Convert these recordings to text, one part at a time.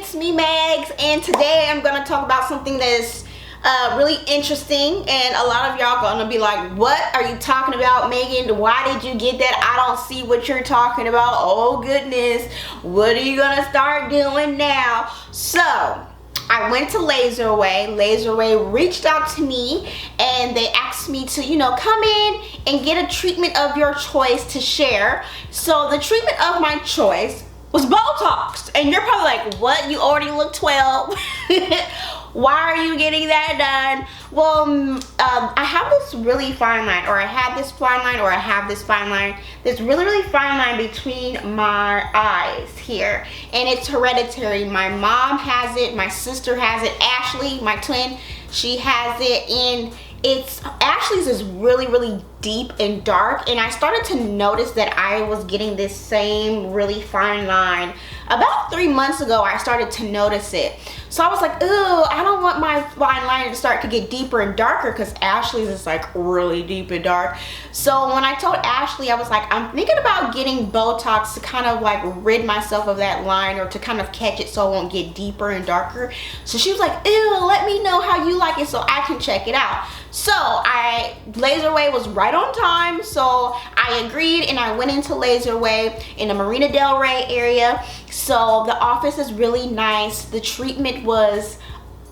it's me, Megs, and today I'm gonna talk about something that is really interesting, and a lot of y'all gonna be like, what are you talking about, Megan? Why did you get that? I don't see what you're talking about. Oh goodness, what are you gonna start doing now? So I went to LaserAway. LaserAway reached out to me and they asked me to, come in and get a treatment of your choice to share. So the treatment of my choice was Botox. And you're probably like, what? You already look 12. Why are you getting that done? Well, I have this really fine line, or I had this fine line, or I have this fine line. This really fine line between my eyes here, and it's hereditary. My mom has it, my sister has it, Ashley, my twin, she has it, and Ashley's is really deep and dark, and I started to notice that I was getting this same really fine line. About 3 months ago, I started to notice it. So I was like, ooh, I don't want my fine line to start to get deeper and darker, because Ashley's is like really deep and dark. So when I told Ashley, I was like, I'm thinking about getting Botox to kind of like rid myself of that line, or to kind of catch it so it won't get deeper and darker. So she was like, ew, let me know how you like it so I can check it out. So LaserAway was right on time, so I agreed and I went into LaserAway in the Marina Del Rey area. So the office is really nice. The treatment was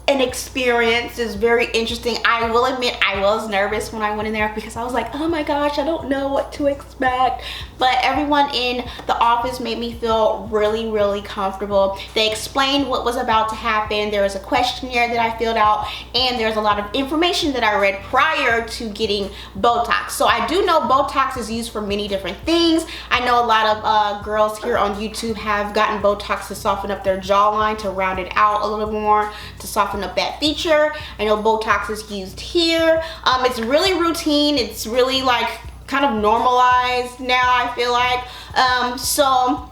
an experience. It's very interesting. I will admit I was nervous when I went in there, because I was like, oh my gosh, I don't know what to expect. But everyone in the office made me feel really comfortable. They explained what was about to happen. There was a questionnaire that I filled out, and there's a lot of information that I read prior to getting Botox. So I do know Botox is used for many different things. I know a lot of girls here on YouTube have gotten Botox to soften up their jawline, to round it out a little more, to soften up that feature. I know Botox is used here. It's really routine. It's really like kind of normalized now, I feel like. So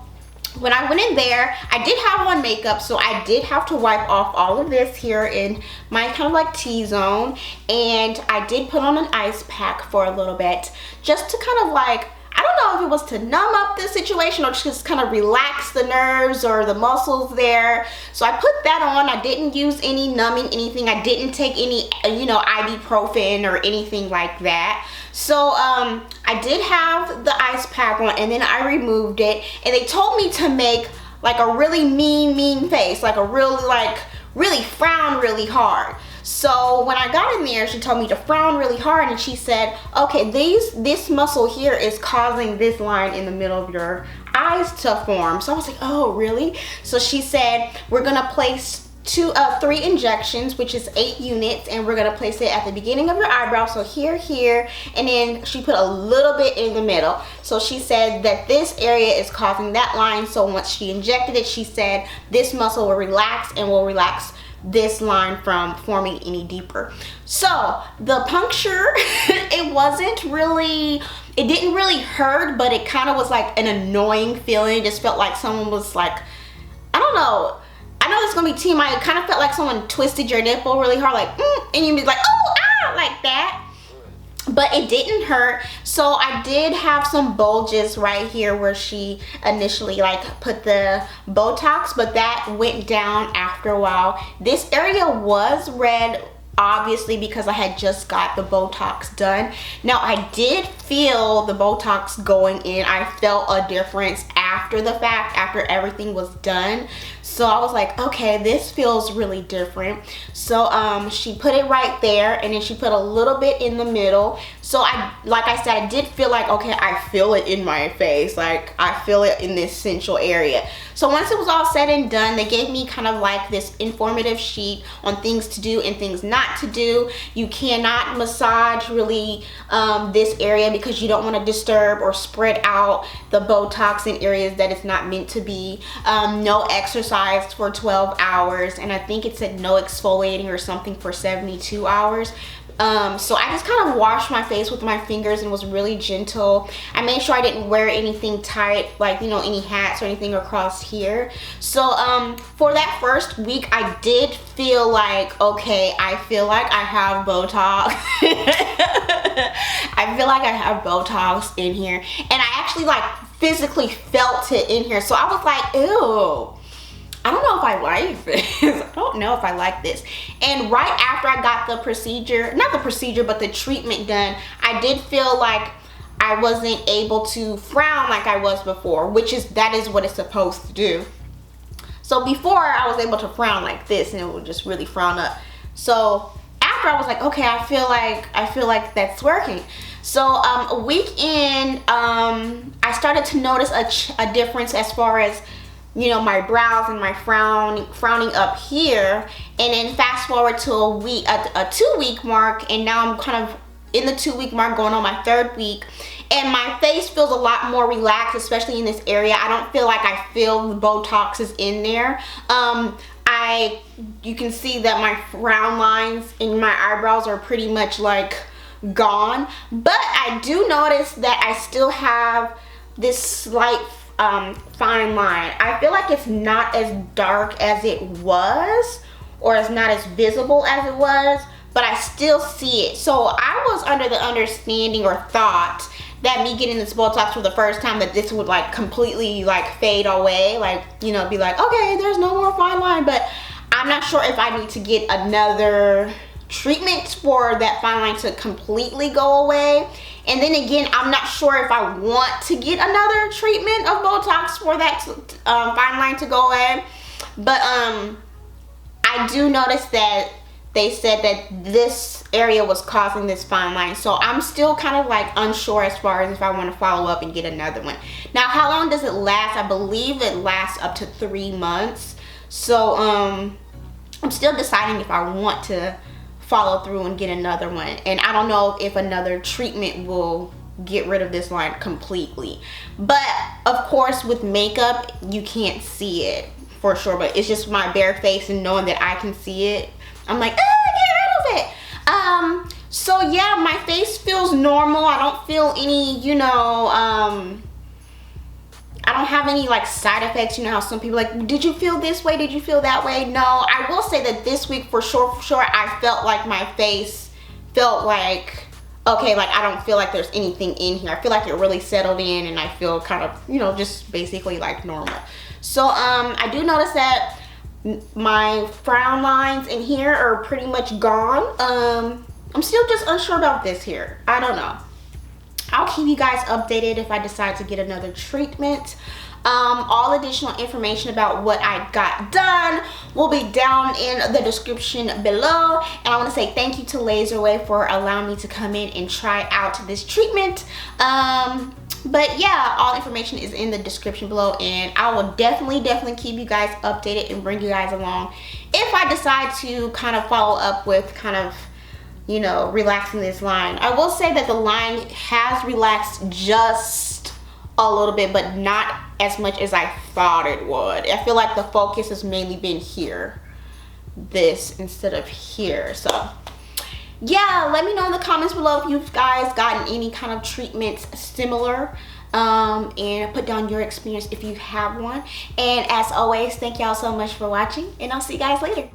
when I went in there, I did have on makeup, so I did have to wipe off all of this here in my kind of like T-zone, and I did put on an ice pack for a little bit, just to kind of like, I don't know if it was to numb up the situation or just kind of relax the nerves or the muscles there. So I put that on. I didn't use any numbing anything. I didn't take any, ibuprofen or anything like that. So I did have the ice pack on, and then I removed it, and they told me to make like a really mean face, like a really frown really hard. So when I got in there, she told me to frown really hard, and she said, okay, this muscle here is causing this line in the middle of your eyes to form. So I was like, oh really? So she said, we're gonna place 3 injections, which is 8 units, and we're gonna place it at the beginning of your eyebrow, so here, and then she put a little bit in the middle. So she said that this area is causing that line, so once she injected it, she said this muscle will relax and will relax this line from forming any deeper. So the puncture, it didn't really hurt, but it kind of was like an annoying feeling. It just felt like someone was like, I don't know, I know it's gonna be TMI, it kind of felt like someone twisted your nipple really hard, like and you'd be like, oh, ah, like that. But it didn't hurt. So I did have some bulges right here where she initially like put the Botox, but that went down after a while. This area was red, obviously, because I had just got the Botox done. Now I did feel the Botox going in. I felt a difference after the fact, after everything was done. So I was like, okay, this feels really different. So she put it right there, and then she put a little bit in the middle. So like I said, I did feel like, okay, I feel it in my face, like I feel it in this central area. So once it was all said and done, they gave me kind of like this informative sheet on things to do and things not to do. You cannot massage really this area, because you don't want to disturb or spread out the Botox in areas that it's not meant to be. No exercise for 12 hours, and I think it said no exfoliating or something for 72 hours. So I just kind of washed my face with my fingers and was really gentle. I made sure I didn't wear anything tight, like, any hats or anything across here. So for that first week, I did feel like, okay, I feel like I have Botox. I feel like I have Botox in here, and I actually like physically felt it in here. So I was like, ew, I don't know if I like this. I don't know if I like this. And right after I got the procedure, not the procedure, but the treatment done, I did feel like I wasn't able to frown like I was before, that is what it's supposed to do. So before, I was able to frown like this, and it would just really frown up. So after, I was like, okay, I feel like that's working. So a week in, I started to notice a difference as far as, you know, my brows and my frowning up here. And then fast forward to a 2-week mark, and now I'm kind of in the 2-week mark, going on my 3rd week, and my face feels a lot more relaxed, especially in this area. I don't feel like I feel the Botox is in there. You can see that my frown lines in my eyebrows are pretty much like gone, but I do notice that I still have this slight fine line. I feel like it's not as dark as it was, or it's not as visible as it was, but I still see it. So I was under the understanding or thought that me getting this Botox for the first time, that this would like completely like fade away, like, you know, be like, okay, there's no more fine line. But I'm not sure if I need to get another treatment for that fine line to completely go away. And then again, I'm not sure if I want to get another treatment of Botox for that fine line to go away. But I do notice that they said that this area was causing this fine line. So I'm still kind of like unsure as far as if I want to follow up and get another one. Now, how long does it last? I believe it lasts up to 3 months. So I'm still deciding if I want to follow through and get another one. And I don't know if another treatment will get rid of this line completely. But of course, with makeup, you can't see it for sure. But it's just my bare face, and knowing that I can see it, I'm like, get rid of it. So yeah, my face feels normal. I don't feel any, you know, I don't have any like side effects. You know how some people like, did you feel this way? Did you feel that way? No, I will say that this week for sure, I felt like my face felt like, okay, like I don't feel like there's anything in here. I feel like it really settled in, and I feel kind of, you know, just basically like normal. So I do notice that my frown lines in here are pretty much gone. I'm still just unsure about this here. I don't know. I'll keep you guys updated if I decide to get another treatment. All additional information about what I got done will be down in the description below. And I want to say thank you to LaserAway for allowing me to come in and try out this treatment. But yeah, all information is in the description below, and I will definitely keep you guys updated and bring you guys along if I decide to kind of follow up with kind of, you know, relaxing this line. I will say that the line has relaxed just a little bit, but not as much as I thought it would. I feel like the focus has mainly been here, this instead of here. So yeah, let me know in the comments below if you guys gotten any kind of treatments similar, and put down your experience if you have one. And as always, thank y'all so much for watching, and I'll see you guys later.